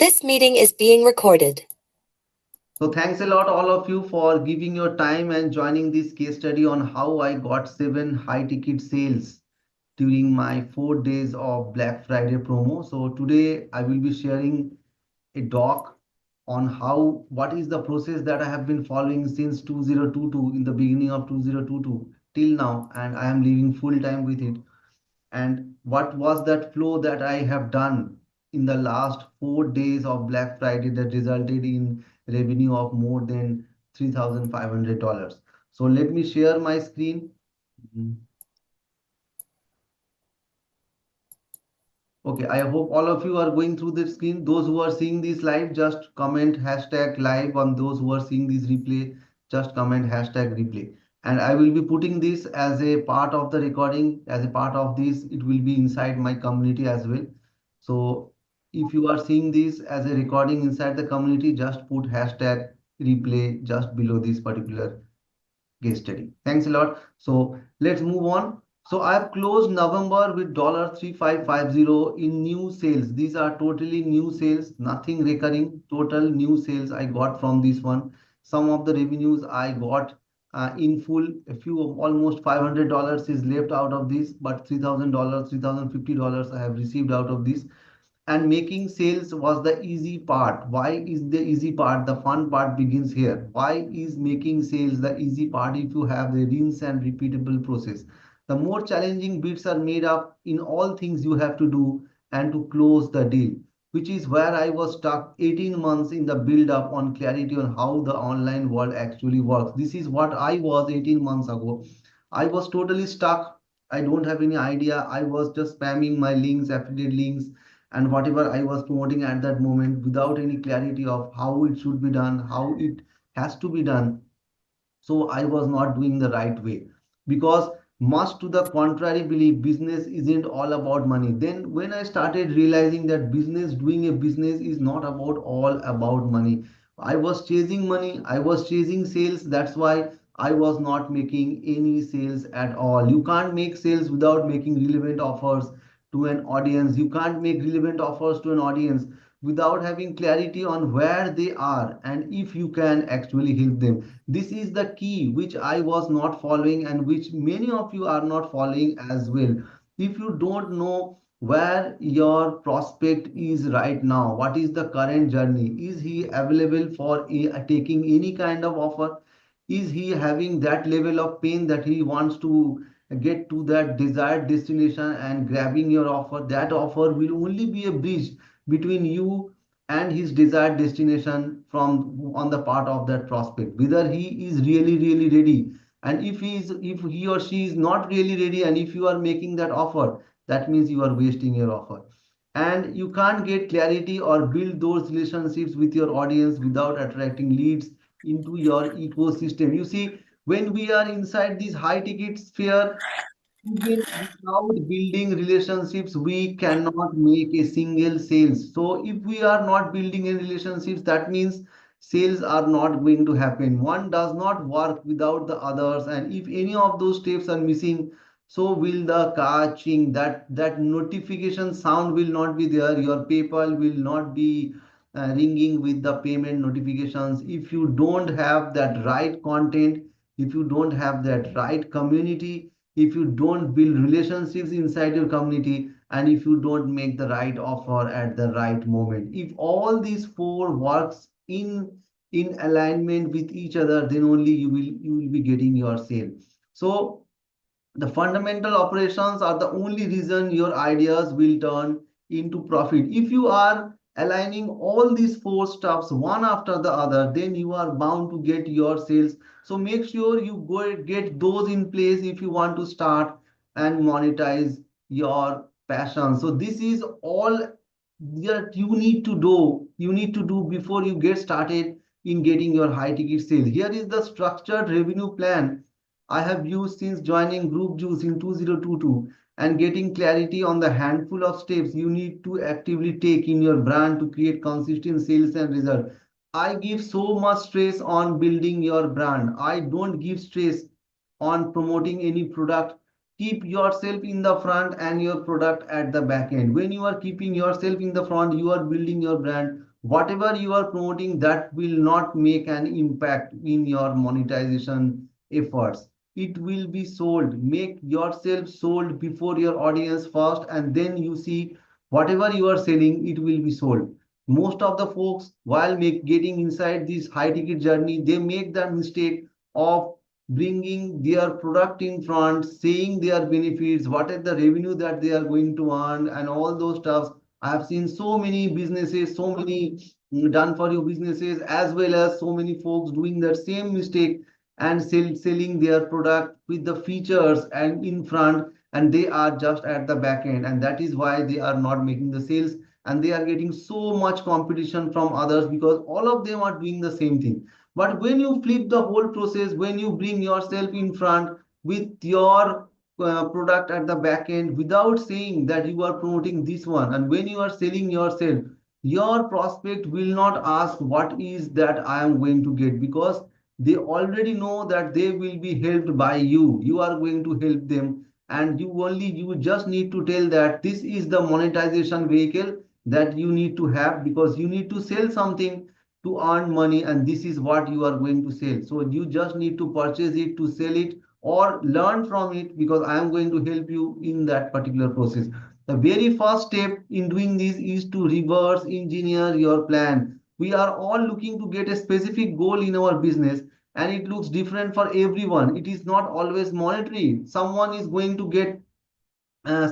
This meeting is being recorded. So thanks a lot all of you for giving your time and joining this case study on how I got 7 high ticket sales during my 4 days of Black Friday promo. So today I will be sharing a doc on what is the process that I have been following since 2022, in the beginning of 2022 till now, and I am living full time with it. And what was that flow that I have done in the last 4 days of Black Friday that resulted in revenue of more than $3,500. So let me share my screen. Okay, I hope all of you are going through the screen. Those who are seeing this live, just comment hashtag live. On those who are seeing this replay, just comment hashtag replay. And I will be putting this as a part of the recording. As a part of this, it will be inside my community as well. So if you are seeing this as a recording inside the community, just put hashtag replay just below this particular case study. Thanks a lot. So let's move on. So I have closed November with $3550 in new sales. These are totally new sales, nothing recurring, total new sales I got from this one. Some of the revenues I got in full, a few of almost $500 is left out of this, but $3,000, $3,050 I have received out of this. And making sales was the easy part. Why is the easy part? The fun part begins here. Why is making sales the easy part if you have the rinse and repeatable process? The more challenging bits are made up in all things you have to do and to close the deal, which is where I was stuck 18 months in the build up on clarity on how the online world actually works. This is what I was 18 months ago. I was totally stuck. I don't have any idea. I was just spamming my links, affiliate links, and whatever I was promoting at that moment without any clarity of how it should be done, how it has to be done. So I was not doing the right way, because much to the contrary belief, business isn't all about money. Then when I started realizing that doing a business is not about all about money, I was chasing money, I was chasing sales. That's why I was not making any sales at all. You can't make sales without making relevant offers to an audience. You can't make relevant offers to an audience without having clarity on where they are and if you can actually help them. This is the key which I was not following and which many of you are not following as well. If you don't know where your prospect is right now, what is the current journey, is he available for taking any kind of offer, is he having that level of pain that he wants to get to that desired destination and grabbing your offer, that offer will only be a bridge between you and his desired destination from on the part of that prospect, whether he is really ready. And if he or she is not really ready, and if you are making that offer, that means you are wasting your offer. And you can't get clarity or build those relationships with your audience without attracting leads into your ecosystem. You see, when we are inside this high ticket sphere, even without building relationships, we cannot make a single sales. So if we are not building any relationships, that means sales are not going to happen. One does not work without the others. And if any of those steps are missing, so will the catching that notification sound will not be there. Your PayPal will not be ringing with the payment notifications. If you don't have that right content, if you don't have that right community, if you don't build relationships inside your community, and if you don't make the right offer at the right moment, if all these four works in alignment with each other, then only you will be getting your sale. So the fundamental operations are the only reason your ideas will turn into profit. If you are aligning all these four stuffs one after the other, then you are bound to get your sales. So make sure you go get those in place if you want to start and monetize your passion. So this is all that you need to do. You need to do before you get started in getting your high ticket sales. Here is the structured revenue plan I have used since joining Group Juice in 2022 and getting clarity on the handful of steps you need to actively take in your brand to create consistent sales and result. I give so much stress on building your brand. I don't give stress on promoting any product. Keep yourself in the front and your product at the back end. When you are keeping yourself in the front, you are building your brand. whatever you are promoting, that will not make an impact in your monetization efforts. It will be sold. Make yourself sold before your audience first, and then you see whatever you are selling, it will be sold. Most of the folks, while getting inside this high ticket journey, they make the mistake of bringing their product in front, saying their benefits, what is the revenue that they are going to earn, and all those stuff. I have seen so many businesses, so many done for you businesses, as well as so many folks doing that same mistake and selling their product with the features and in front, and they are just at the back end, and that is why they are not making the sales, and they are getting so much competition from others because all of them are doing the same thing. But when you flip the whole process, when you bring yourself in front with your product at the back end without saying that you are promoting this one, and when you are selling yourself, your prospect will not ask what is that I am going to get, because they already know that they will be helped by you. You are going to help them, and you just need to tell that this is the monetization vehicle that you need to have, because you need to sell something to earn money, and this is what you are going to sell. So you just need to purchase it to sell it or learn from it, because I am going to help you in that particular process. The very first step in doing this is to reverse engineer your plan. We are all looking to get a specific goal in our business, and it looks different for everyone. It is not always monetary. Someone is going to get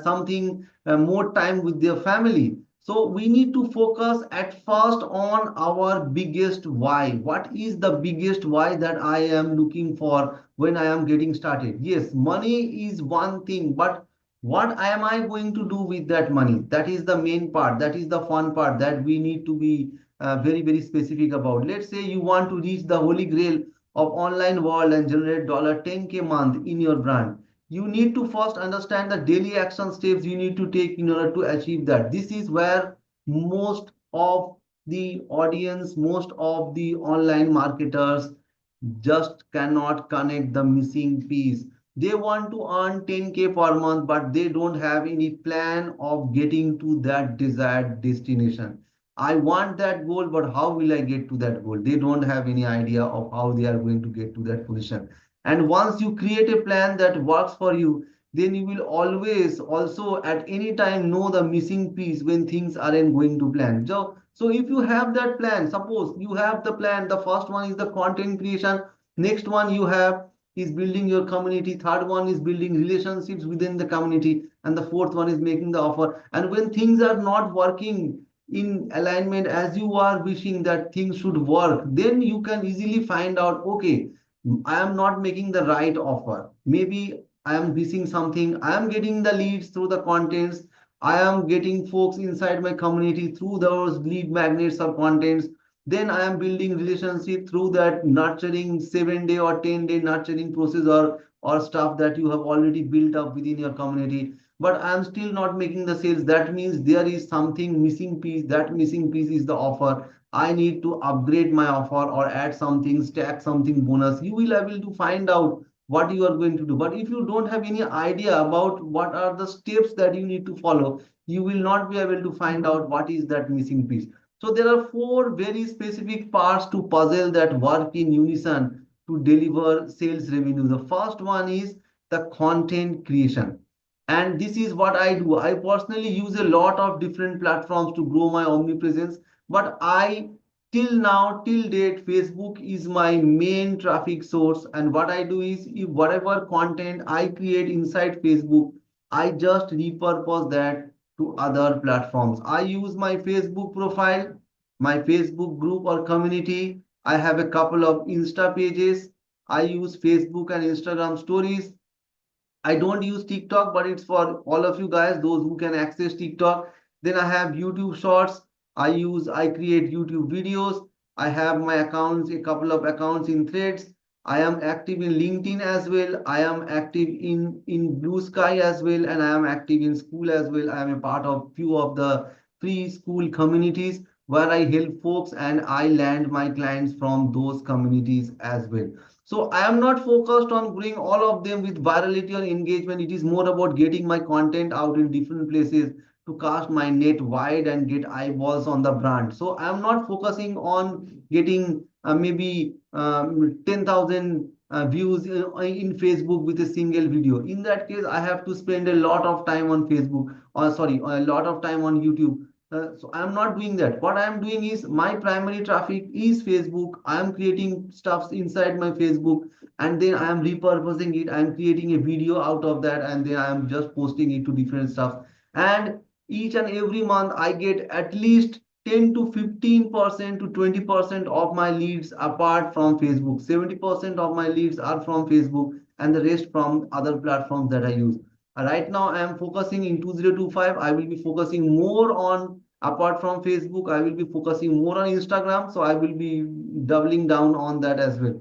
something more time with their family. So we need to focus at first on our biggest why. What is the biggest why that I am looking for when I am getting started? Yes, money is one thing, but what am I going to do with that money? That is the main part. That is the fun part that we need to be very, very specific about. Let's say you want to reach the holy grail of online world and generate $10K month in your brand. You need to first understand the daily action steps you need to take in order to achieve that. This is where most of the audience, most of the online marketers just cannot connect the missing piece. They want to earn 10K per month, but they don't have any plan of getting to that desired destination. I want that goal, but how will I get to that goal? They don't have any idea of how they are going to get to that position. And once you create a plan that works for you, then you will always also at any time know the missing piece when things aren't going to plan. So if you have that plan, suppose you have the plan, the first one is the content creation, next one you have is building your community, third one is building relationships within the community, and the fourth one is making the offer. And when things are not working in alignment as you are wishing that things should work, then you can easily find out, okay, I am not making the right offer. Maybe I am missing something. I am getting the leads through the contents. I am getting folks inside my community through those lead magnets or contents. Then I am building relationship through that nurturing 7 day or 10 day nurturing process, or stuff that you have already built up within your community. But I am still not making the sales. That means there is something missing piece. That missing piece is the offer. I need to upgrade my offer or add something, stack something bonus. You will be able to find out what you are going to do. But if you don't have any idea about what are the steps that you need to follow, you will not be able to find out what is that missing piece. So there are four very specific parts to puzzle that work in unison to deliver sales revenue. The first one is the content creation. And this is what I do. I personally use a lot of different platforms to grow my omnipresence, but I till now, till date, Facebook is my main traffic source. And what I do is, if whatever content I create inside Facebook, I just repurpose that to other platforms. I use my Facebook profile, my Facebook group or community. I have a couple of Insta pages. I use Facebook and Instagram stories. I don't use TikTok, but it's for all of you guys, those who can access TikTok. Then I have YouTube Shorts. I create YouTube videos. I have my accounts, a couple of accounts in Threads. I am active in LinkedIn as well. I am active in Blue Sky as well, and I am active in school as well. I am a part of few of the free school communities where I help folks, and I land my clients from those communities as well. So I am not focused on growing all of them with virality or engagement. It is more about getting my content out in different places to cast my net wide and get eyeballs on the brand. So I'm not focusing on getting maybe 10,000 views in Facebook with a single video. In that case, I have to spend a lot of time on Facebook, or sorry, a lot of time on YouTube. So I'm not doing that. What I'm doing is my primary traffic is Facebook. I am creating stuffs inside my Facebook, and then I am repurposing it. I am creating a video out of that, and then I am just posting it to different stuff. And each and every month, I get at least 10 to 15% to 20% of my leads apart from Facebook. 70% of my leads are from Facebook, and the rest from other platforms that I use. Right now, I am focusing in 2025. I will be focusing more on, apart from Facebook, I will be focusing more on Instagram. So I will be doubling down on that as well.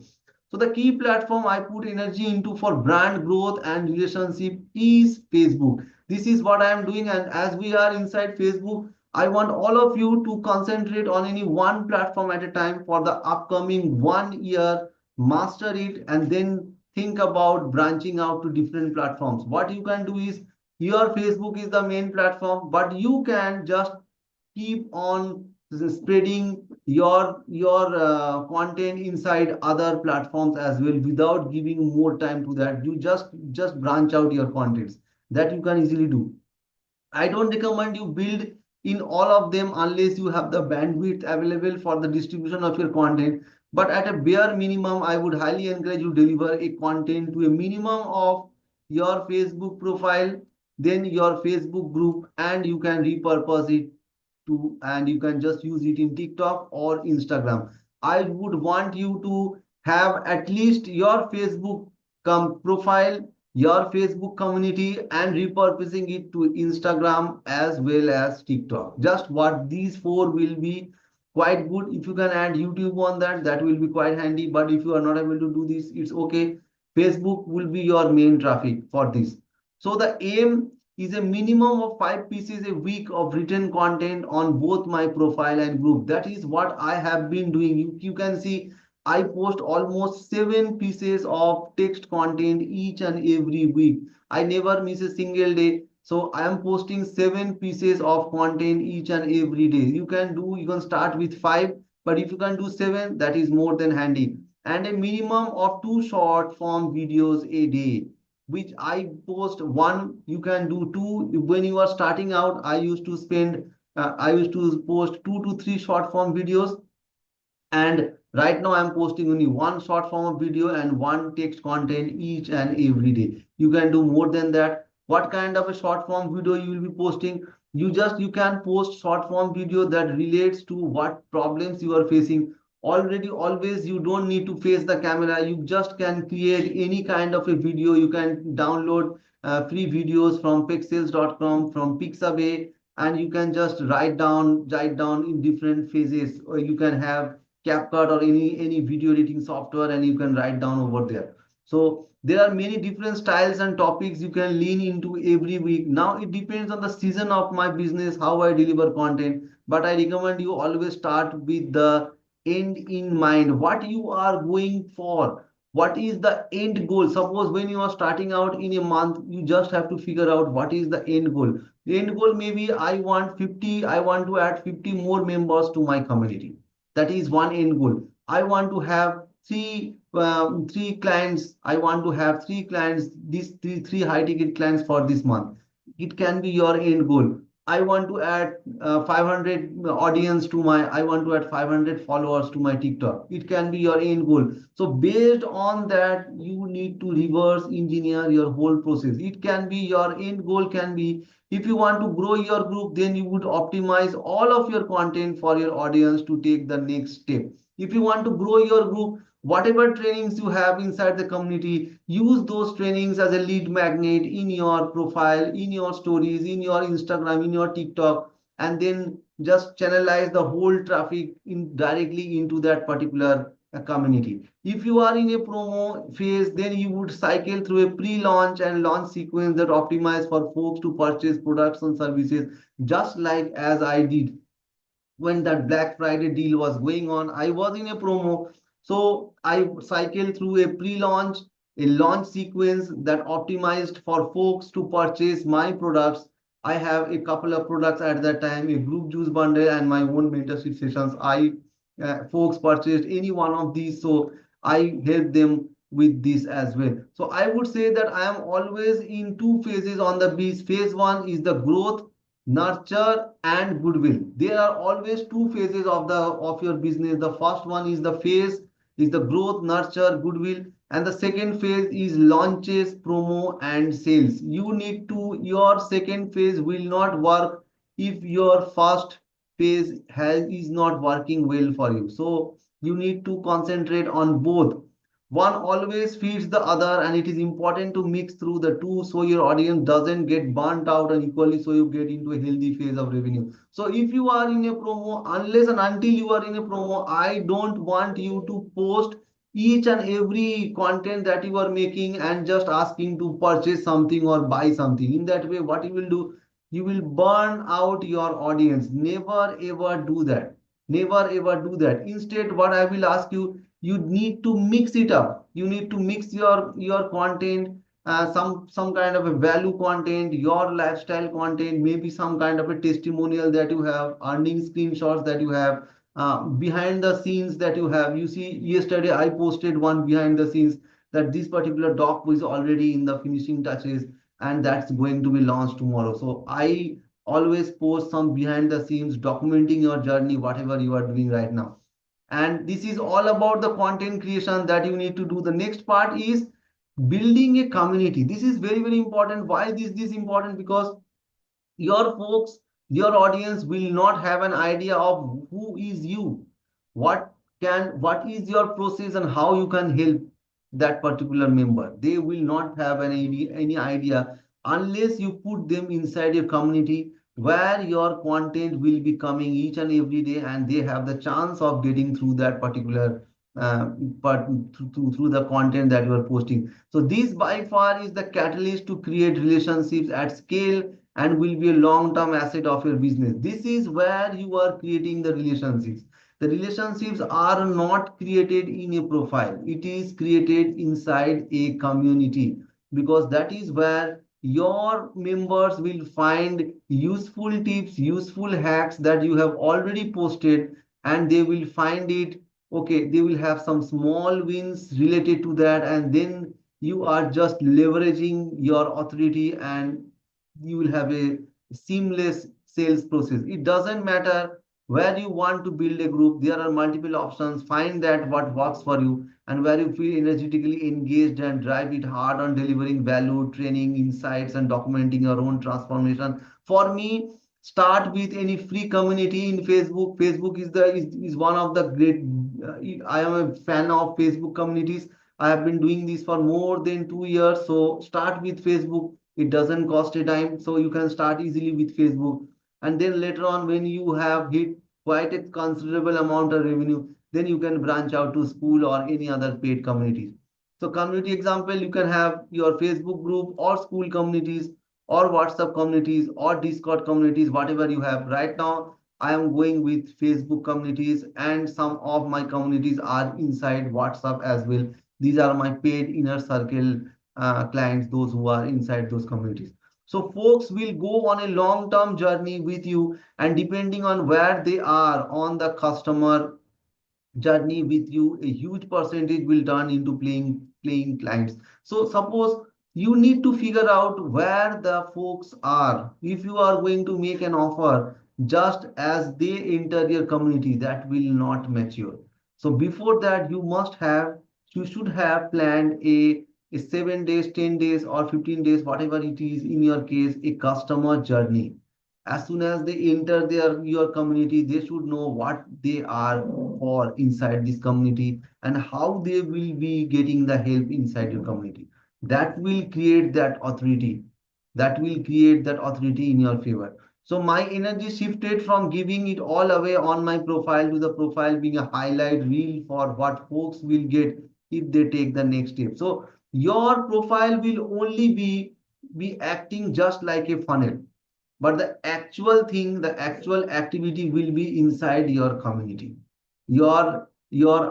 So the key platform I put energy into for brand growth and relationship is Facebook. This is what I am doing. And as we are inside Facebook, I want all of you to concentrate on any one platform at a time for the upcoming 1 year, master it, and then think about branching out to different platforms. What you can do is, your Facebook is the main platform, but you can just keep on spreading your content inside other platforms as well without giving more time to that. You just branch out your contents. That you can easily do. I don't recommend you build in all of them unless you have the bandwidth available for the distribution of your content. But at a bare minimum, I would highly encourage you deliver a content to a minimum of your Facebook profile, then your Facebook group, and you can repurpose it to, and you can just use it in TikTok or Instagram. I would want you to have at least your Facebook profile, your Facebook community, and repurposing it to Instagram as well as TikTok. Just what these four will be quite good. If you can add YouTube on that, that will be quite handy. But if you are not able to do this, it's okay. Facebook will be your main traffic for this. So the aim is a minimum of 5 pieces a week of written content on both my profile and group. That is what I have been doing. You can see I post almost 7 pieces of text content each and every week. I never miss a single day. So I am posting 7 pieces of content each and every day. You can start with 5, but if you can do 7, that is more than handy. And a minimum of 2 short form videos a day, which I post one. You can do 2. When you are starting out, I used to post 2 to 3 short form videos, and right now I'm posting only 1 short form of video and 1 text content each and every day. You can do more than that. What kind of a short form video you will be posting? You can post short form video that relates to what problems you are facing. Always, you don't need to face the camera. You just can create any kind of a video. You can download free videos from pexels.com, from Pixabay, and you can just write down in different phases, or you can have CapCut or any video editing software, and you can write down over there. So there are many different styles and topics you can lean into every week. Now it depends on the season of my business, how I deliver content, but I recommend you always start with the end in mind. What you are going for, what is the end goal? Suppose when you are starting out in a month, you just have to figure out what is the end goal. The end goal maybe I want to add 50 more members to my community. That is one end goal. I want to have three clients. I want to have 3 clients, these three high ticket clients for this month. It can be your end goal. I want to add 500 audience to my, I want to add 500 followers to my TikTok. It can be your end goal. So based on that, you need to reverse engineer your whole process. It can be your end goal can be, if you want to grow your group, then you would optimize all of your content for your audience to take the next step. If you want to grow your group, whatever trainings you have inside the community, use those trainings as a lead magnet in your profile, in your stories, in your Instagram, in your TikTok, and then just channelize the whole traffic directly into that particular community. If you are in a promo phase, then you would cycle through a pre-launch and launch sequence that optimize for folks to purchase products and services, just like as I did when that Black Friday deal was going on. I was in a promo, so I cycled through a pre-launch, a launch sequence that optimized for folks to purchase my products I have a couple of products at that time, a group juice bundle and my own mentorship sessions. I folks purchased any one of these, so I help them with this as well. So I would say that I am always in two phases on the beach. Phase one is the growth, nurture, and goodwill. There are always two phases of your business. The first one is the phase is the growth, nurture, goodwill, and the second phase is launches, promo, and sales. You need to, your second phase will not work if your first phase is not working well for you. So you need to concentrate on both. One always feeds the other, and it is important to mix through the two so your audience doesn't get burnt out, and equally so you get into a healthy phase of revenue. So if you are in a promo, unless and until you are in a promo, I don't want you to post each and every content that you are making and just asking to purchase something or buy something. In that way, what you will do, you will burn out your audience. Never ever do that. Never ever do that. Instead, what I will ask you, you need to mix it up. You need to mix your content, some kind of a value content, your lifestyle content, maybe some kind of a testimonial that you have, earning screenshots that you have, behind the scenes that you have. You see, yesterday I posted one behind the scenes that this particular doc was already in the finishing touches and that's going to be launched tomorrow. So I always post some behind the scenes documenting your journey, whatever you are doing right now. And this is all about the content creation that you need to do. The next part is building a community. This is very, very important. Why this important? Because your folks, your audience will not have an idea of who is you, what is your process and how you can help that particular member. They will not have any idea unless you put them inside your community where your content will be coming each and every day, and they have the chance of getting through that particular but through the content that you are posting. So this by far is the catalyst to create relationships at scale and will be a long-term asset of your business. This is where you are creating the relationships. The relationships are not created in a profile. It is created inside a community, because that is where your members will find useful tips, useful hacks that you have already posted, and they will find it. Okay, they will have some small wins related to that, and then you are just leveraging your authority and you will have a seamless sales process. It doesn't matter where you want to build a group. There are multiple options. Find that what works for you and where you feel energetically engaged, and drive it hard on delivering value, training, insights, and documenting your own transformation. For me, start with any free community in Facebook. Facebook is one of the great. I am a fan of Facebook communities. I have been doing this for more than 2 years. So start with Facebook. It doesn't cost a dime, so you can start easily with Facebook. And then later on, when you have hit quite a considerable amount of revenue, then you can branch out to school or any other paid communities. So community example, you can have your Facebook group or school communities or WhatsApp communities or Discord communities, whatever you have. Right now, I am going with Facebook communities, and some of my communities are inside WhatsApp as well. These are my paid inner circle clients, those who are inside those communities. So folks will go on a long-term journey with you, and depending on where they are on the customer journey with you, a huge percentage will turn into playing clients. So suppose you need to figure out where the folks are. If you are going to make an offer just as they enter your community, that will not mature. So before that, you should have planned a 7 days, 10 days, or 15 days, whatever it is in your case, a customer journey. As soon as they enter your community, they should know what they are for inside this community and how they will be getting the help inside your community. That will create that authority. That will create that authority in your favor. So my energy shifted from giving it all away on my profile to the profile being a highlight reel for what folks will get if they take the next step. So your profile will only be acting just like a funnel, but the actual thing, the actual activity will be inside your community. Your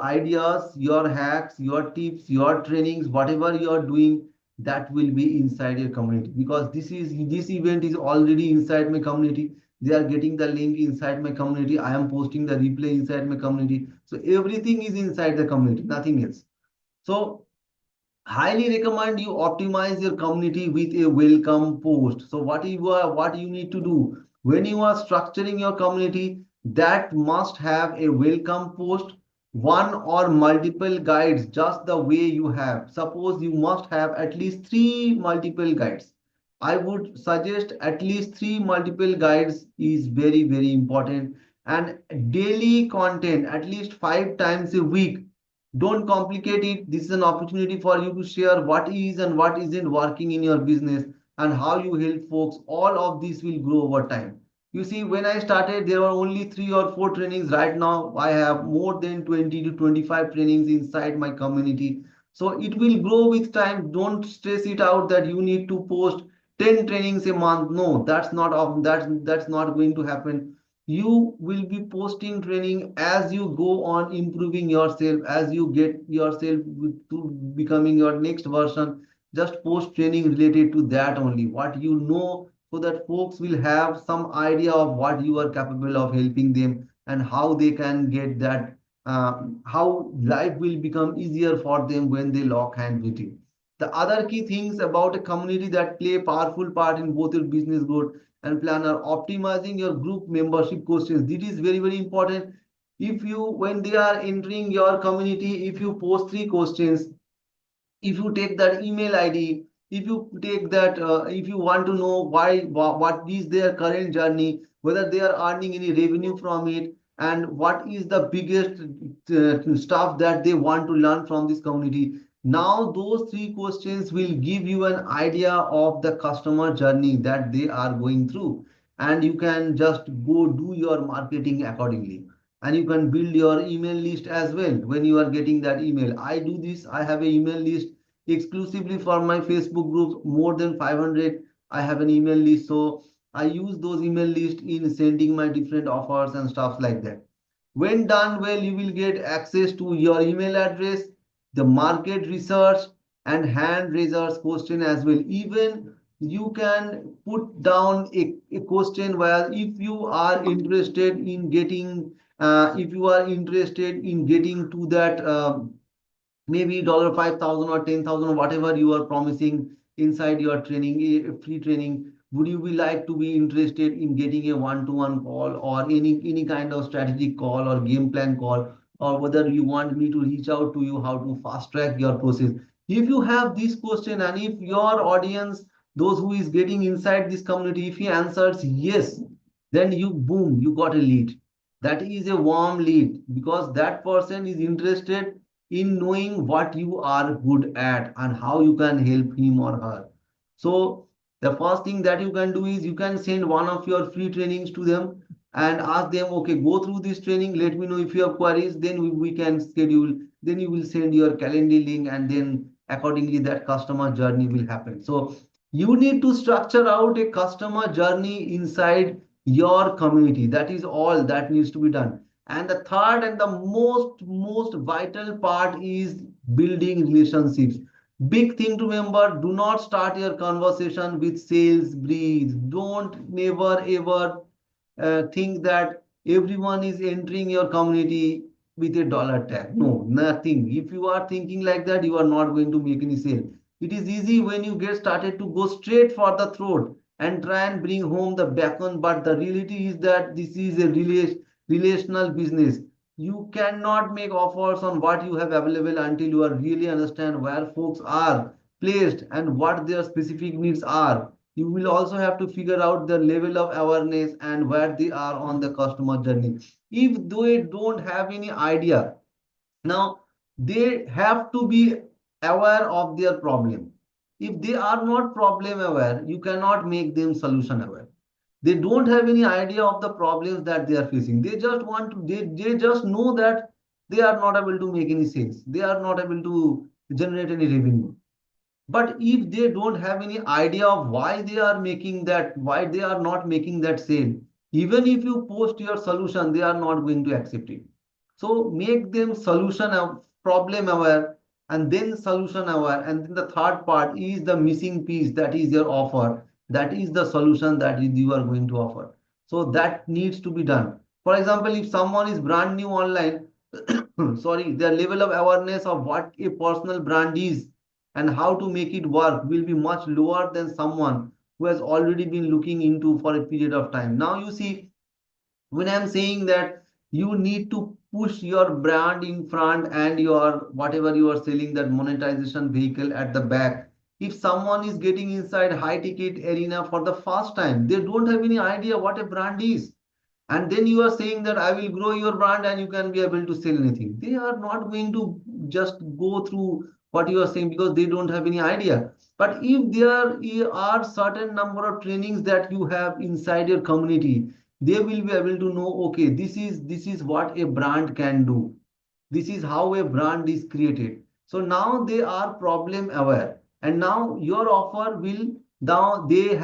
ideas, your hacks, your tips, your trainings, whatever you are doing, that will be inside your community, because this event is already inside my community. They are getting the link inside my community. I am posting the replay inside my community. So everything is inside the community, nothing else. So highly recommend you optimize your community with a welcome post. So what you need to do when you are structuring your community, that must have a welcome post, one or multiple guides, just the way you have. Suppose you must have at least three multiple guides. I would suggest at least three multiple guides is very, very important. And daily content at least 5 times a week. Don't complicate it. This is an opportunity for you to share what is and what isn't working in your business and how you help folks. All of this will grow over time. You see, when I started, there were only 3 or 4 trainings. Right now, I have more than 20 to 25 trainings inside my community. So it will grow with time. Don't stress it out that you need to post 10 trainings a month. No, that's not going to happen. You will be posting training as you go on improving yourself, as you get yourself to becoming your next version. Just post training related to that only, what you know, so that folks will have some idea of what you are capable of helping them and how they can get that, how life will become easier for them when they lock hands with you. The other key things about a community that play a powerful part in both your business growth and planner, optimizing your group membership questions. This is very, very important. If you, when they are entering your community, if you post 3 questions, if you take that email ID, if you take that, if you want to know what is their current journey, whether they are earning any revenue from it, and what is the biggest stuff that they want to learn from this community. Now, those 3 questions will give you an idea of the customer journey that they are going through, and you can just go do your marketing accordingly. And you can build your email list as well when you are getting that email. I do this. I have an email list exclusively for my Facebook groups, more than 500. I have an email list, so I use those email lists in sending my different offers and stuff like that. When done well, you will get access to your email address, the market research, and hand raisers question as well. Even you can put down a question where if you are interested in getting, if you are interested in getting to that, maybe $5,000 or 10,000 or whatever you are promising inside your training, free training. Would you be like to be interested in getting a one-to-one call or any kind of strategic call or game plan call, or whether you want me to reach out to you how to fast track your process? If you have this question, and if your audience, those who is getting inside this community, if he answers yes, then you boom, you got a lead. That is a warm lead, because that person is interested in knowing what you are good at and how you can help him or her. So the first thing that you can do is you can send one of your free trainings to them and ask them, okay, go through this training, let me know if you have queries, then we can schedule, then you will send your calendar link, and then accordingly that customer journey will happen. So you need to structure out a customer journey inside your community. That is all that needs to be done. And the third and the most vital part is building relationships. Big thing to remember, do not start your conversation with sales breeze. Don't never ever think that everyone is entering your community with a dollar tag. No, nothing. If you are thinking like that, you are not going to make any sale. It is easy when you get started to go straight for the throat and try and bring home the bacon, but the reality is that this is a relational business. You cannot make offers on what you have available until you are really understand where folks are placed and what their specific needs are. You will also have to figure out the level of awareness and where they are on the customer journey. If they don't have any idea, now they have to be aware of their problem. If they are not problem aware, you cannot make them solution aware. They don't have any idea of the problems that they are facing. They just want to, they just know that they are not able to make any sales. They are not able to generate any revenue. But if they don't have any idea of why they are making that, why they are not making that sale, even if you post your solution, they are not going to accept it. So make them solution problem aware, and then solution aware, and then the third part is the missing piece, that is your offer, that is the solution that you are going to offer. So that needs to be done. For example, if someone is brand new online, sorry, their level of awareness of what a personal brand is and how to make it work will be much lower than someone who has already been looking into for a period of time. Now you see, when I'm saying that you need to push your brand in front and your whatever you are selling, that monetization vehicle at the back. If someone is getting inside high ticket arena for the first time, they don't have any idea what a brand is, and then you are saying that I will grow your brand and you can be able to sell anything. They are not going to just go through what you are saying because they don't have any idea. But if there are certain number of trainings that you have inside your community, they will be able to know, okay, this is what a brand can do, this is how a brand is created. So now they are problem aware, and now your offer will, now they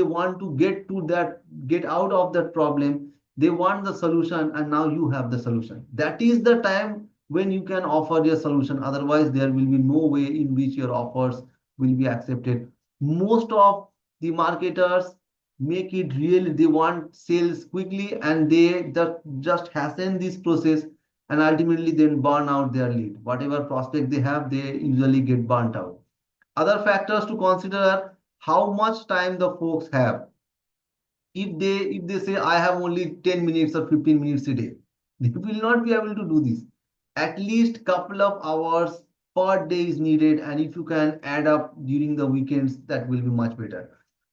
want to get to that, get out of that problem, they want the solution, and now you have the solution. That is the time when you can offer your solution. Otherwise there will be no way in which your offers will be accepted. Most of the marketers make it real, they want sales quickly, and they just hasten this process, and ultimately then burn out their lead. Whatever prospect they have, they usually get burnt out. Other factors to consider are how much time the folks have. If they say I have only 10 minutes or 15 minutes a day, they will not be able to do this. At least couple of hours per day is needed, and if you can add up during the weekends, that will be much better.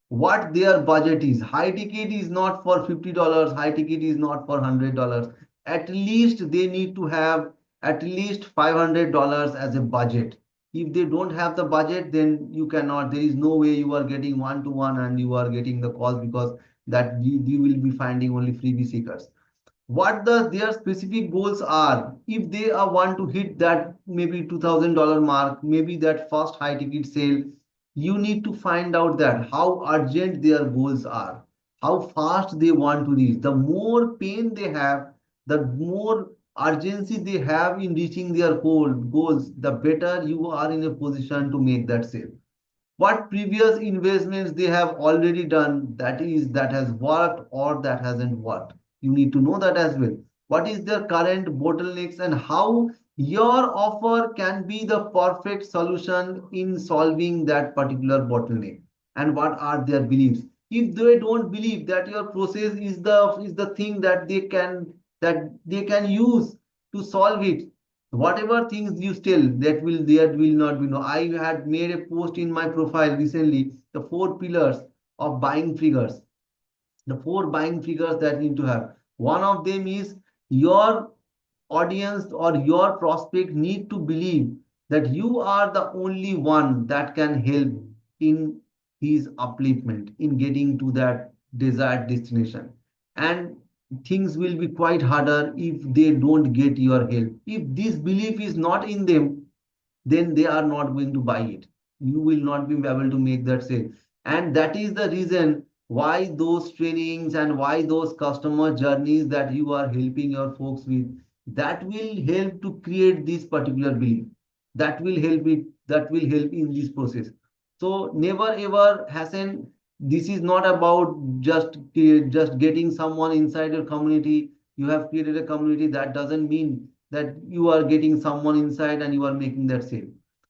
What their budget is, high ticket is not for $50, high ticket is not for $100. At least they need to have at least $500 as a budget. If they don't have the budget, then you cannot, there is no way you are getting one-to-one and you are getting the calls, because that you will be finding only freebie seekers. What their specific goals are, if they are want to hit that maybe $2,000 mark, maybe that first high ticket sale, you need to find out that how urgent their goals are, how fast they want to reach. The more pain they have, the more urgency they have in reaching their goals, the better you are in a position to make that sale. What previous investments they have already done, that has worked or that hasn't worked, you need to know that as well. What is their current bottlenecks, and how your offer can be the perfect solution in solving that particular bottleneck, and what are their beliefs. If they don't believe that your process is the thing that they can use to solve it, whatever things you tell, that will not be no. I had made a post in my profile recently, the 4 pillars of buying figures, the 4 buying figures that you need to have. One of them is your audience or your prospect need to believe that you are the only one that can help in his upliftment, in getting to that desired destination. And things will be quite harder if they don't get your help. If this belief is not in them, then they are not going to buy it. You will not be able to make that sale. And that is the reason why those trainings and why those customer journeys that you are helping your folks with, that will help to create this particular belief. That will help in this process. So never ever hasten. This is not about just getting someone inside your community. You have created a community, that doesn't mean that you are getting someone inside and you are making that sale.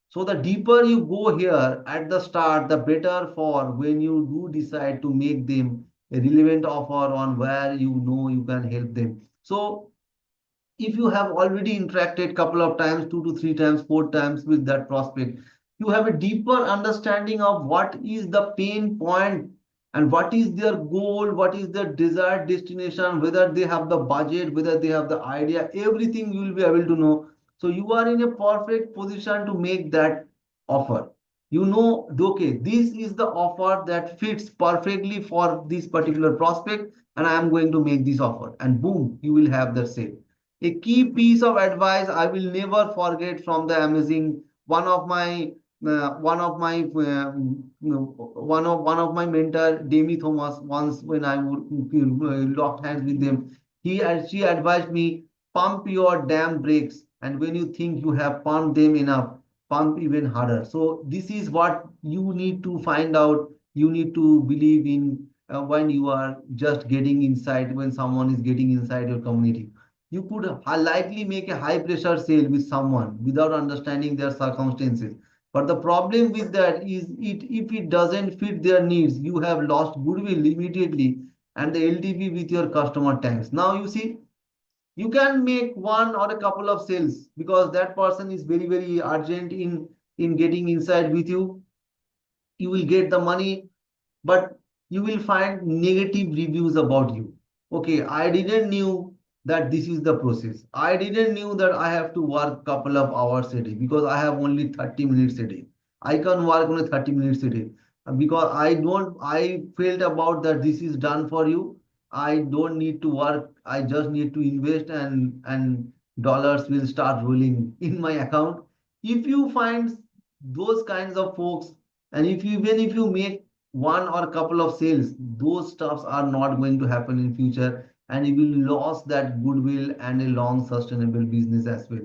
So the deeper you go here at the start, the better for when you do decide to make them a relevant offer on where you know you can help them. So if you have already interacted couple of times, 2 to 3 times, 4 times with that prospect, you have a deeper understanding of what is the pain point and what is their goal, what is their desired destination, whether they have the budget, whether they have the idea, everything you will be able to know. So you are in a perfect position to make that offer. You know, okay, this is the offer that fits perfectly for this particular prospect, and I am going to make this offer, and boom, you will have the sale. A key piece of advice I will never forget from the amazing one of my one of my mentor, Demi Thomas, once when I would locked hands with them, she advised me, pump your damn brakes, and when you think you have pumped them enough, pump even harder. So this is what you need to find out. You need to believe in when you are just getting inside, when someone is getting inside your community. You could likely make a high pressure sale with someone without understanding their circumstances. But the problem with that is if it doesn't fit their needs, you have lost goodwill immediately and the LTV with your customer tanks. Now you see, you can make one or a couple of sales because that person is very urgent in getting inside with you. You will get the money, but you will find negative reviews about you. Okay, I didn't knew that this is the process. I didn't knew that I have to work couple of hours a day because I have only 30 minutes a day. I can work only 30 minutes a day because I felt about that this is done for you. I don't need to work. I just need to invest and dollars will start rolling in my account. If you find those kinds of folks, and if you, even if you make one or a couple of sales, those stuffs are not going to happen in future, and you will lose that goodwill and a long sustainable business as well.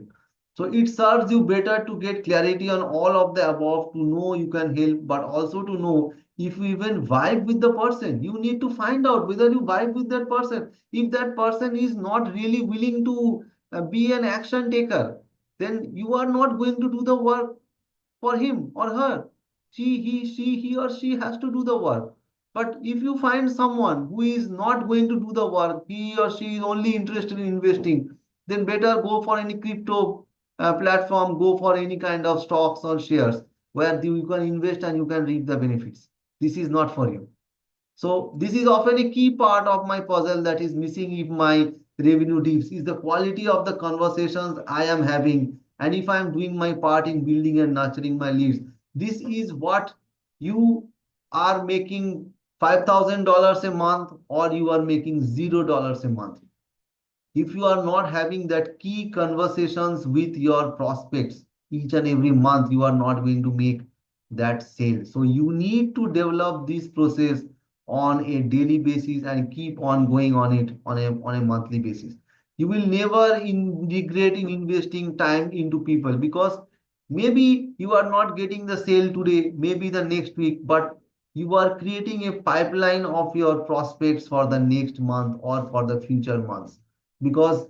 So it serves you better to get clarity on all of the above, to know you can help, but also to know if you even vibe with the person. You need to find out whether you vibe with that person. If that person is not really willing to be an action taker, then you are not going to do the work for him or her. He or she has to do the work. But if you find someone who is not going to do the work, he or she is only interested in investing, then better go for any crypto platform, go for any kind of stocks or shares where you can invest and you can reap the benefits. This is not for you. So this is often a key part of my puzzle that is missing if my revenue dips, is the quality of the conversations I am having, and if I am doing my part in building and nurturing my leads. This is what you are making $5,000 a month or you are making $0 a month. If you are not having that key conversations with your prospects each and every month, you are not going to make that sale. So you need to develop this process on a daily basis and keep on going on it on a monthly basis. You will never regret in investing time into people, because maybe you are not getting the sale today, maybe the next week, but you are creating a pipeline of your prospects for the next month or for the future months. Because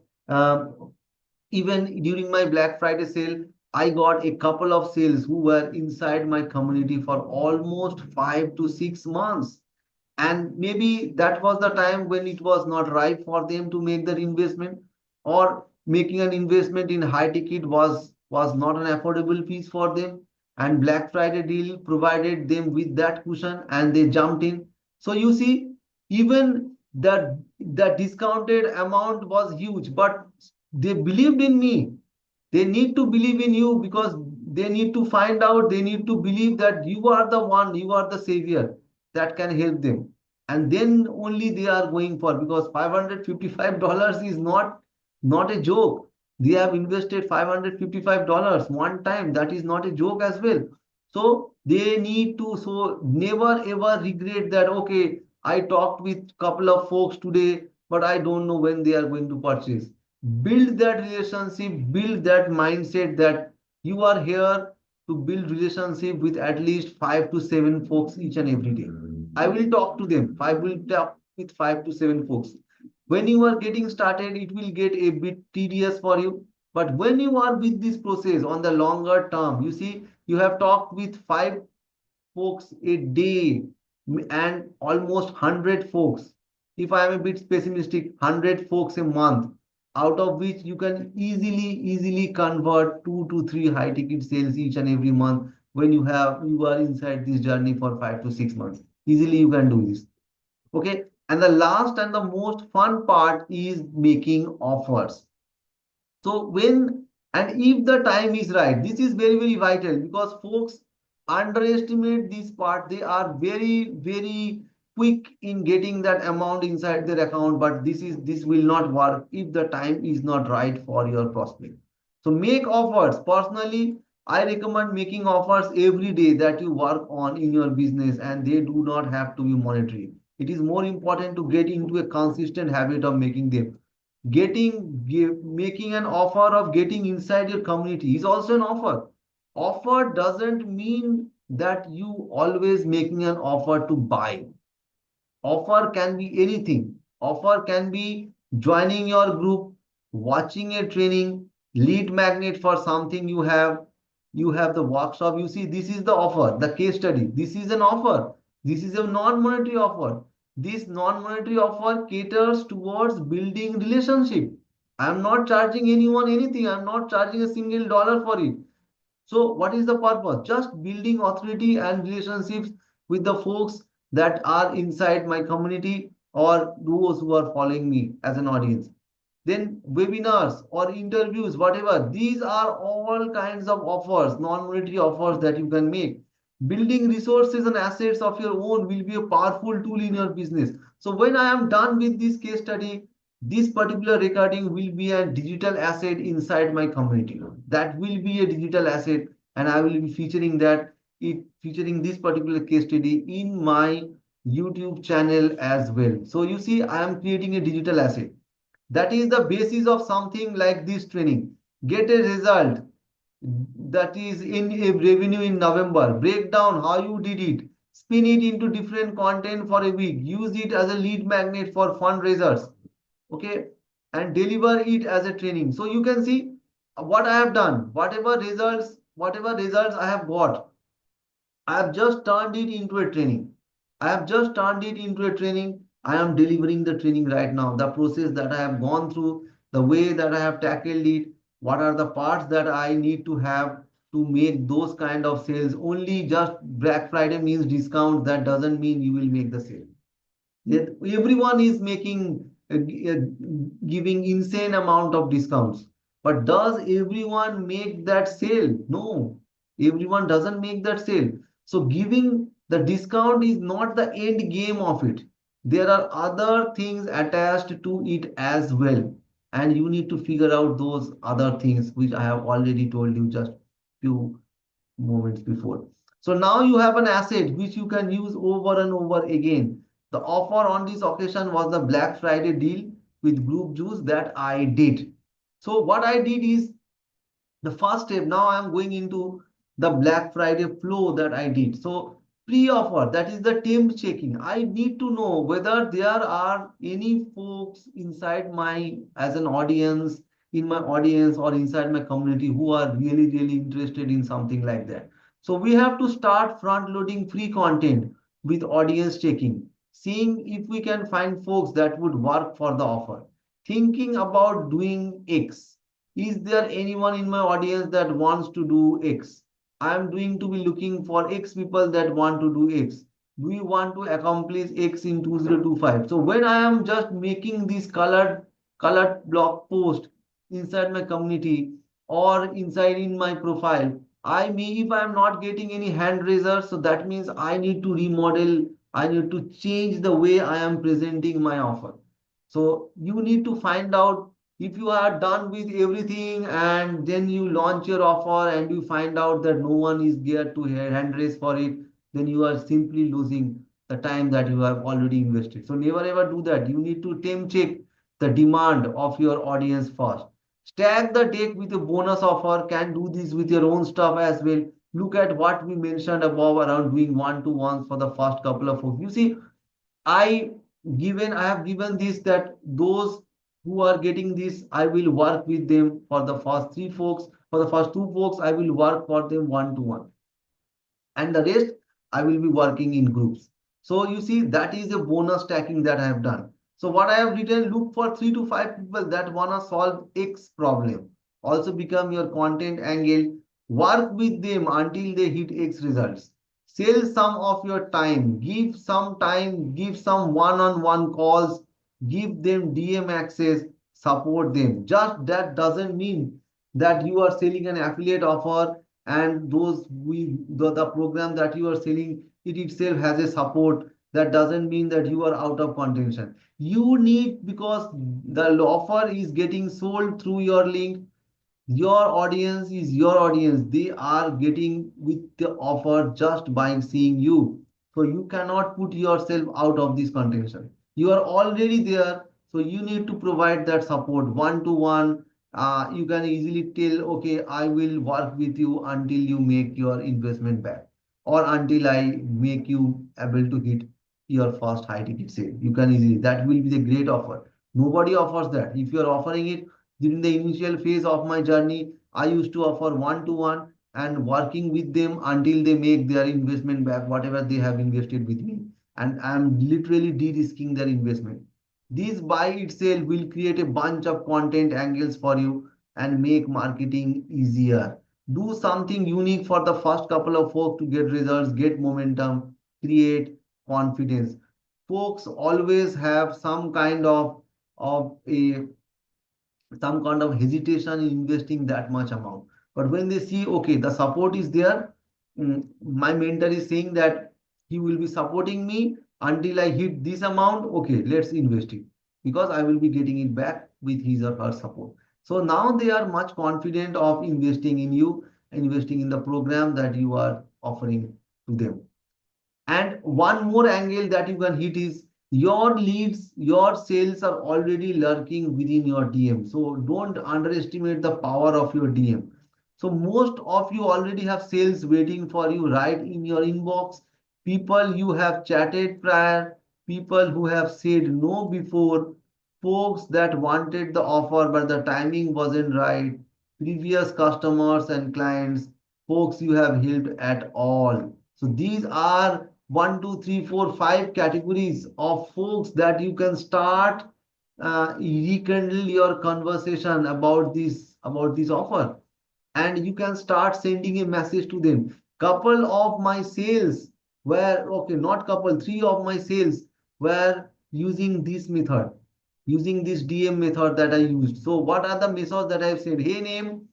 even during my Black Friday sale, I got a couple of sales who were inside my community for almost 5 to 6 months. And maybe that was the time when it was not right for them to make their investment, or making an investment in high ticket was not an affordable piece for them. And Black Friday deal provided them with that cushion and they jumped in. So you see, even the discounted amount was huge, but they believed in me. They need to believe in you because they need to find out, they need to believe that you are the one, you are the savior that can help them. And then only they are going for, because $555 is not a joke. They have invested $555 one time. That is not a joke as well. So they need to, so never ever regret that, okay, I talked with couple of folks today, but I don't know when they are going to purchase. Build that relationship, build that mindset that you are here to build relationship with at least 5 to 7 folks each and every day. I will talk to them. I will talk with 5 to 7 folks. When you are getting started, it will get a bit tedious for you. But when you are with this process on the longer term, you see, you have talked with 5 folks a day and almost 100 folks. If I am a bit pessimistic, 100 folks a month, out of which you can easily convert 2 to 3 high ticket sales each and every month when you are inside this journey for 5 to 6 months. Easily you can do this. Okay. And the last and the most fun part is making offers. So when and if the time is right, this is very vital, because folks underestimate this part. They are very quick in getting that amount inside their account, but this will not work if the time is not right for your prospect. So make offers. Personally, I recommend making offers every day that you work on in your business, and they do not have to be monetary. It is more important to get into a consistent habit of making them. Making an offer of getting inside your community is also an offer. Offer doesn't mean that you always making an offer to buy. Offer can be anything. Offer can be joining your group, watching a training, lead magnet for something you have. You have the workshop. You see, this is the offer, the case study. This is an offer. This is a non-monetary offer. This non-monetary offer caters towards building relationship. I'm not charging anyone anything. I'm not charging a single dollar for it. So what is the purpose? Just building authority and relationships with the folks that are inside my community or those who are following me as an audience. Then webinars or interviews, whatever. These are all kinds of offers, non-monetary offers that you can make. Building resources and assets of your own will be a powerful tool in your business. So when I am done with this case study, this particular recording will be a digital asset inside my community. That will be a digital asset, and I will be featuring featuring this particular case study in my YouTube channel as well. So you see, I am creating a digital asset. That is the basis of something like this training. Get a result that is in a revenue in November. Break down how you did it. Spin it into different content for a week. Use it as a lead magnet for fundraisers. Okay. And deliver it as a training. So you can see what I have done. Whatever results I have got, I have just turned it into a training. I have just turned it into a training. I am delivering the training right now. The process that I have gone through, the way that I have tackled it, what are the parts that I need to have to make those kind of sales. Only just Black Friday means discount. That doesn't mean you will make the sale. Everyone is making giving insane amount of discounts, but does everyone make that sale? No, everyone doesn't make that sale. So giving the discount is not the end game of it. There are other things attached to it as well, and you need to figure out those other things which I have already told you just few moments before. So now you have an asset which you can use over and over again. The offer on this occasion was the Black Friday deal with group juice that I did. So what I did is the first step. Now I am going into the Black Friday flow that I did. So pre-offer, that is the temp checking. I need to know whether there are any folks inside my as an audience, in my audience or inside my community who are really interested in something like that. So we have to start front loading free content with audience checking, seeing if we can find folks that would work for the offer, thinking about doing X. Is there anyone in my audience that wants to do X? I am doing to be looking for X people that want to do X. Do we want to accomplish X in 2025? So when I am just making this colored blog post inside my community or inside in my profile, I may, if I am not getting any hand raisers, so that means I need to remodel, I need to change the way I am presenting my offer. So you need to find out if you are done with everything and then you launch your offer and you find out that no one is there to hand raise for it, then you are simply losing the time that you have already invested. So never ever do that. You need to temp check the demand of your audience first. Stack the deck with a bonus offer. Can do this with your own stuff as well. Look at what we mentioned above around doing one-to-ones for the first couple of folks. You see, I have given this that those who are getting this, I will work with them for the first three folks. For the first two folks, I will work for them one-to-one. And the rest, I will be working in groups. So you see, that is a bonus stacking that I have done. So what I have written, look for 3 to 5 people that want to solve X problem. Also become your content angle. Work with them until they hit X results. Sell some of your time. Give some time. Give some one-on-one calls. Give them DM access. Support them. Just that doesn't mean that you are selling an affiliate offer and the program that you are selling it itself has a support. That doesn't mean that you are out of contention. You need, because the offer is getting sold through your link, your audience is your audience. They are getting with the offer just by seeing you. So you cannot put yourself out of this contention. You are already there. So you need to provide that support one-to-one you can easily tell, okay, I will work with you until you make your investment back, or until I make you able to hit your first high ticket sale. You can easily, that will be the great offer. Nobody offers that. If you are offering it during the initial phase of my journey, I used to offer one-to-one and working with them until they make their investment back, whatever they have invested with me. And I'm literally de-risking their investment. This by itself will create a bunch of content angles for you and make marketing easier. Do something unique for the first couple of folks to get results, get momentum, create confidence. Folks always have of a some kind of hesitation in investing that much amount. But when they see, okay, the support is there, my mentor is saying that he will be supporting me until I hit this amount, okay, let's invest it because I will be getting it back with his or her support. So now they are much confident of investing in you, investing in the program that you are offering to them. And one more angle that you can hit is your leads, your sales are already lurking within your DM. So don't underestimate the power of your DM. So most of you already have sales waiting for you right in your inbox. People you have chatted prior, people who have said no before, folks that wanted the offer but the timing wasn't right, previous customers and clients, folks you have helped at all. So these are 1, 2, 3, 4, 5 categories of folks that you can start rekindle your conversation about this offer, and you can start sending a message to them. Couple of my sales were okay, not couple, three of my sales were using this method, using this DM method that I used. So what are the methods that I've said? Hey name,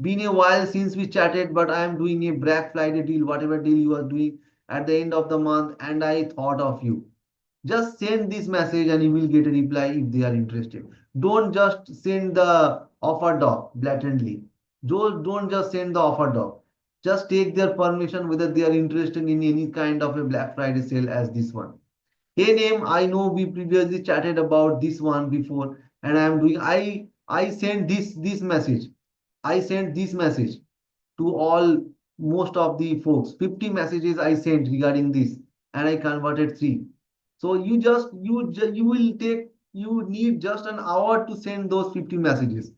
been a while since we chatted, but I am doing a Black Friday deal, whatever deal you are doing at the end of the month, and I thought of you. Just send this message and you will get a reply if they are interested. Don't just send the offer doc blatantly. Don't just send the offer doc. Just take their permission whether they are interested in any kind of a Black Friday sale as this one. Hey name, I know we previously chatted about this one before, and I am doing I sent this message. I sent this message to all most of the folks. 50 messages I sent regarding this, and I converted 3. So you will take, you need just an hour to send those 50 messages,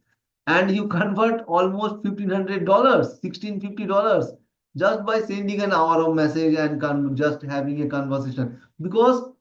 and you convert almost $1,500, $1,650 just by sending an hour of message and just having a conversation, because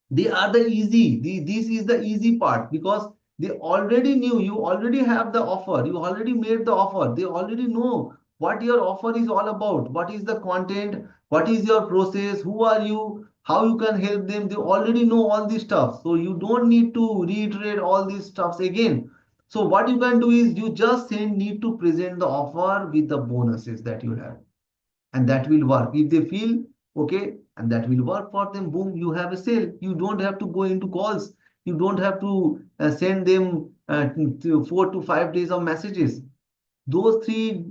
they are the this is the easy part, because they already knew, you already have the offer, you already made the offer, they already know what your offer is all about, what is the content, what is your process, who are you, how you can help them. They already know all this stuff, so you don't need to reiterate all these stuffs again. So what you can do is you just need to present the offer with the bonuses that you have, and that will work. If they feel okay and that will work for them, boom, you have a sale. You don't have to go into calls, you don't have to send them 4 to 5 days of messages. Those three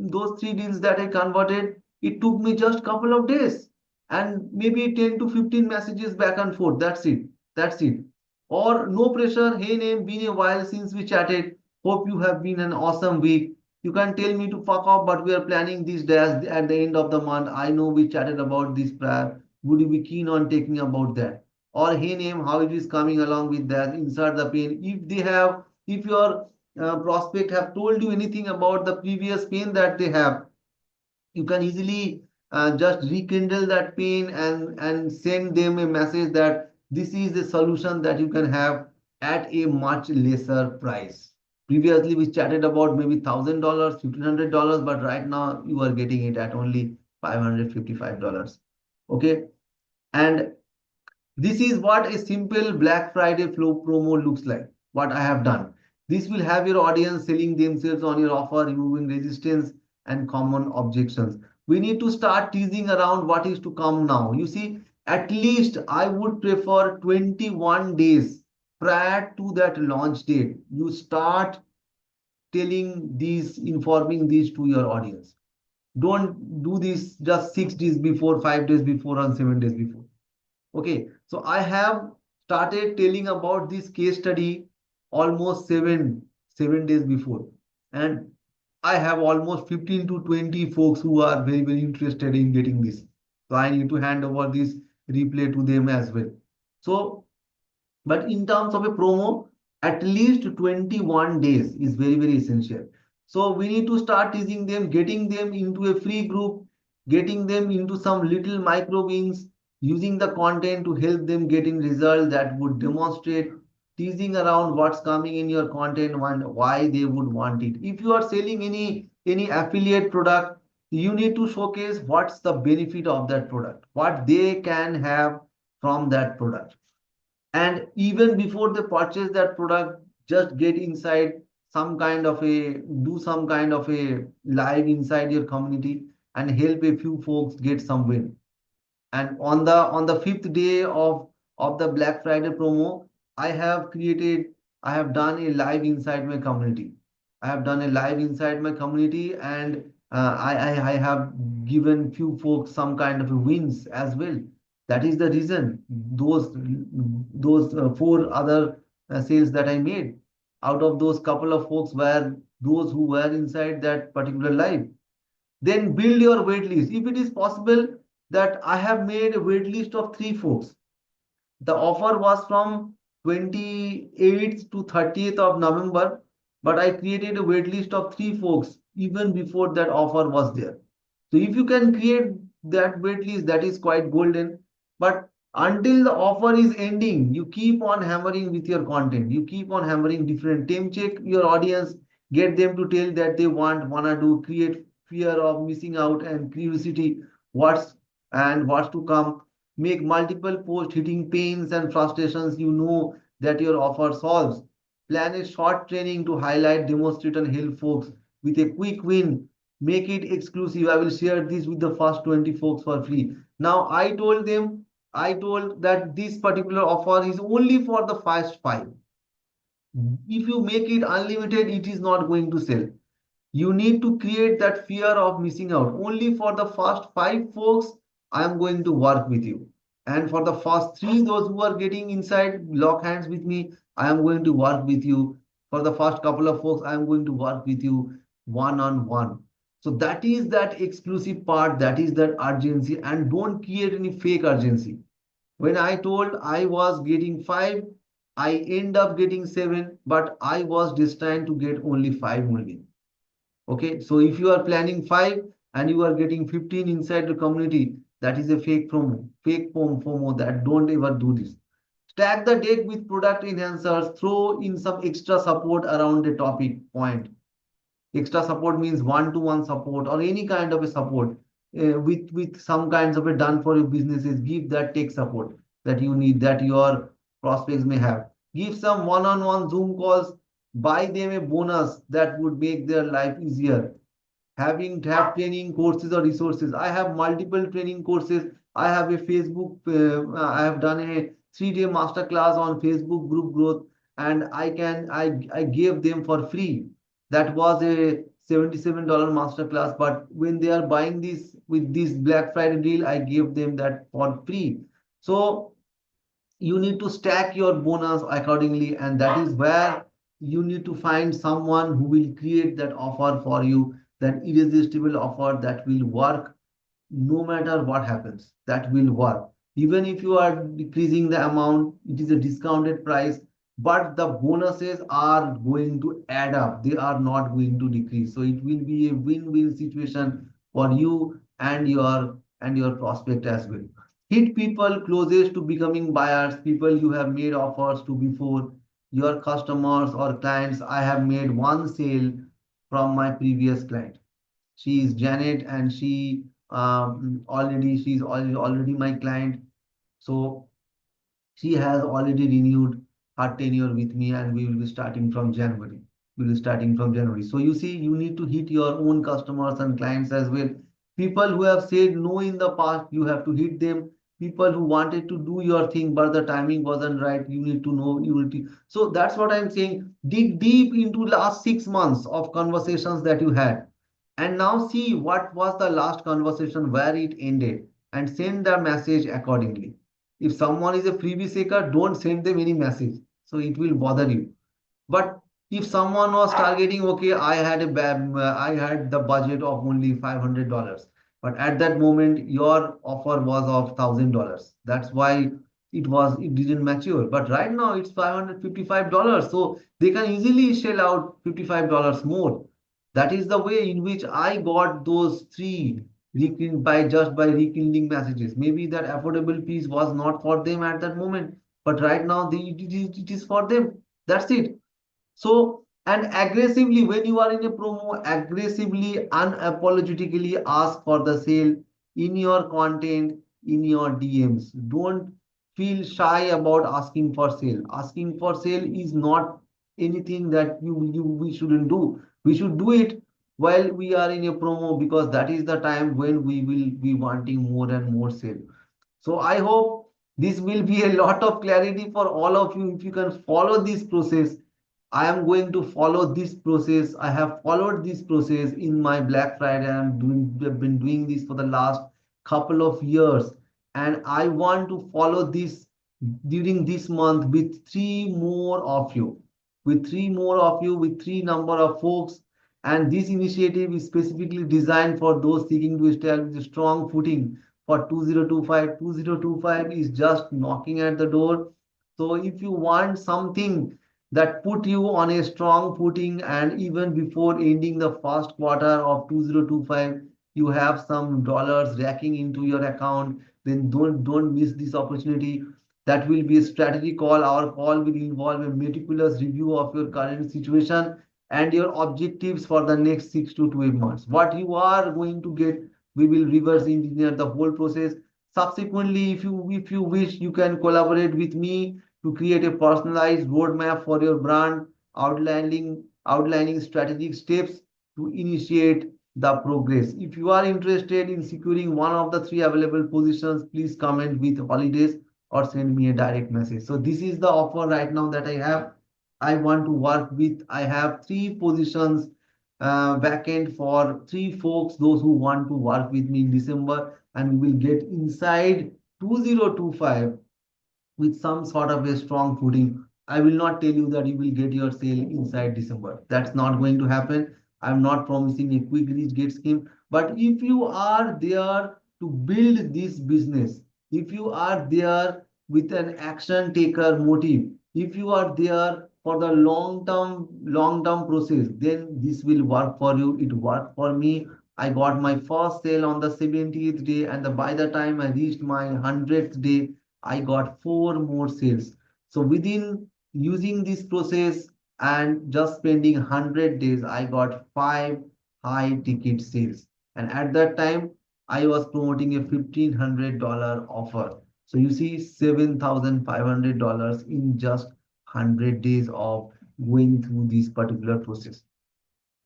deals that I converted, it took me just couple of days and maybe 10 to 15 messages back and forth. That's it. Or no pressure. Hey name, been a while since we chatted, hope you have been an awesome week. You can tell me to fuck off, but we are planning these days at the end of the month. I know we chatted about this prior, would you be keen on taking about that? Or hey name, how it is coming along with that, insert the pain. If your prospect have told you anything about the previous pain that they have, you can easily just rekindle that pain and send them a message that this is the solution that you can have at a much lesser price. Previously we chatted about maybe $1,000, $1,500, but right now you are getting it at only $555. Okay, and this is what a simple Black Friday flow promo looks like. What I have done. This will have your audience selling themselves on your offer, removing resistance and common objections. We need to start teasing around what is to come now. You see, at least I would prefer 21 days prior to that launch date. You start telling these, informing these to your audience. Don't do this just 6 days before, 5 days before, and 7 days before. Okay, so I have started telling about this case study almost seven days before. And I have almost 15 to 20 folks who are very, very interested in getting this. So I need to hand over this replay to them as well. So, but in terms of a promo, at least 21 days is very, very essential. So we need to start teasing them, getting them into a free group, getting them into some little micro wins, using the content to help them getting results that would demonstrate, teasing around what's coming in your content and why they would want it. If you are selling any affiliate product, you need to showcase what's the benefit of that product, what they can have from that product. And even before they purchase that product, just get inside some kind of a do some kind of a live inside your community and help a few folks get some win. And on the fifth day of the Black Friday promo, I have done a live inside my community. I have done a live inside my community, and I have given few folks some kind of wins as well. That is the reason those four other sales that I made. Out of those couple of folks were those who were inside that particular live. Then build your wait list. If it is possible, that I have made a wait list of three folks. The offer was from 28th to 30th of November, but I created a wait list of three folks even before that offer was there. So if you can create that wait list, that is quite golden. But until the offer is ending, you keep on hammering with your content. You keep on hammering different time check your audience, get them to tell that they wanna do, create fear of missing out and curiosity, what's to come. Make multiple posts hitting pains and frustrations you know that your offer solves. Plan a short training to highlight, demonstrate, and help folks with a quick win. Make it exclusive. I will share this with the first 20 folks for free. Now, I told that this particular offer is only for the first five. If you make it unlimited, it is not going to sell. You need to create that fear of missing out. Only for the first five folks, I am going to work with you. And for the first three, those who are getting inside, lock hands with me, I am going to work with you. For the first couple of folks, I am going to work with you one-on-one. So that is that exclusive part, that is that urgency, and don't create any fake urgency. When I told I was getting five, I end up getting seven, but I was destined to get only five only. Okay, so if you are planning five and you are getting 15 inside the community, that is a fake promo, fake FOMO. That don't ever do this. Stack the deck with product enhancers, throw in some extra support around the topic point. Extra support means one-to-one support or any kind of a support with some kinds of a done for your businesses. Give that tech support that you need, that your prospects may have. Give some one-on-one Zoom calls, buy them a bonus that would make their life easier. Have training courses or resources. I have multiple training courses. I have a Facebook, I have done a 3-day masterclass on Facebook group growth, and I gave them for free. That was a $77 masterclass, but when they are buying this with this Black Friday deal, I gave them that for free. So you need to stack your bonus accordingly, and that is where you need to find someone who will create that offer for you, that irresistible offer that will work no matter what happens. That will work. Even if you are decreasing the amount, it is a discounted price, but the bonuses are going to add up. They are not going to decrease. So it will be a win-win situation for you and your prospect as well. Hit people closest to becoming buyers, people you have made offers to before, your customers or clients. I have made one sale from my previous client. She is Janet, and she's already my client. So she has already renewed her tenure with me, and we will be starting from January. So you see, you need to hit your own customers and clients as well. People who have said no in the past, you have to hit them. People who wanted to do your thing, but the timing wasn't right, you need to know, So that's what I'm saying. Dig deep into last 6 months of conversations that you had. And now see what was the last conversation, where it ended, and send the message accordingly. If someone is a freebie seeker, don't send them any message. So it will bother you. But If someone was targeting, okay, I had the budget of only $500, but at that moment your offer was of $1,000. That's why it didn't mature. But right now it's $555, so they can easily shell out $55 more. That is the way in which I got those three by rekindling messages. Maybe that affordable piece was not for them at that moment, but right now it is for them. That's it. So, and aggressively, when you are in a promo, aggressively, unapologetically ask for the sale in your content, in your DMs. Don't feel shy about asking for sale. Asking for sale is not anything that we shouldn't do. We should do it while we are in a promo, because that is the time when we will be wanting more and more sale. So I hope this will be a lot of clarity for all of you. If you can follow this process, I am going to follow this process. I have followed this process in my Black Friday. I've been doing this for the last couple of years, and I want to follow this during this month with three more of you, with three number of folks. And this initiative is specifically designed for those seeking to establish a strong footing for 2025. 2025 is just knocking at the door. So if you want something that put you on a strong footing, and even before ending the first quarter of 2025, you have some dollars racking into your account, then don't miss this opportunity. That will be a strategy call. Our call will involve a meticulous review of your current situation and your objectives for the next 6 to 12 months. What you are going to get, we will reverse engineer the whole process. Subsequently, if you wish, you can collaborate with me to create a personalized roadmap for your brand, outlining strategic steps to initiate the progress. If you are interested in securing one of the three available positions, please comment with holidays or send me a direct message. So this is the offer right now that I have. I want to work with. I have three positions vacant for three folks, those who want to work with me in December, and we will get inside 2025 with some sort of a strong footing. I will not tell you that you will get your sale inside December. That's not going to happen. I'm not promising a quick reach get scheme. But if you are there to build this business, if you are there with an action taker motive, if you are there for the long term process, then this will work for you. It worked for me. I got my first sale on the 70th day, and by the time I reached my 100th day, I got four more sales. So within using this process and just spending 100 days, I got five high ticket sales. And at that time, I was promoting a $1,500 offer. So you see $7,500 in just 100 days of going through this particular process.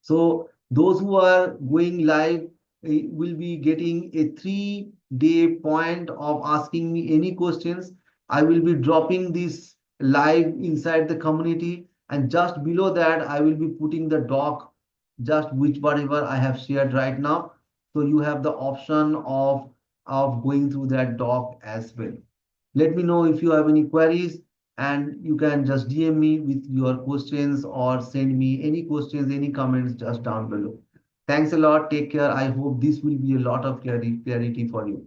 So those who are going live will be getting a 3-day point of asking me any questions. I will be dropping this live inside the community, and just below that, I will be putting the doc, just which whatever I have shared right now. So you have the option of going through that doc as well. Let me know if you have any queries, and you can just DM me with your questions or send me any questions, any comments just down below. Thanks a lot. Take care. I hope this will be a lot of clarity for you.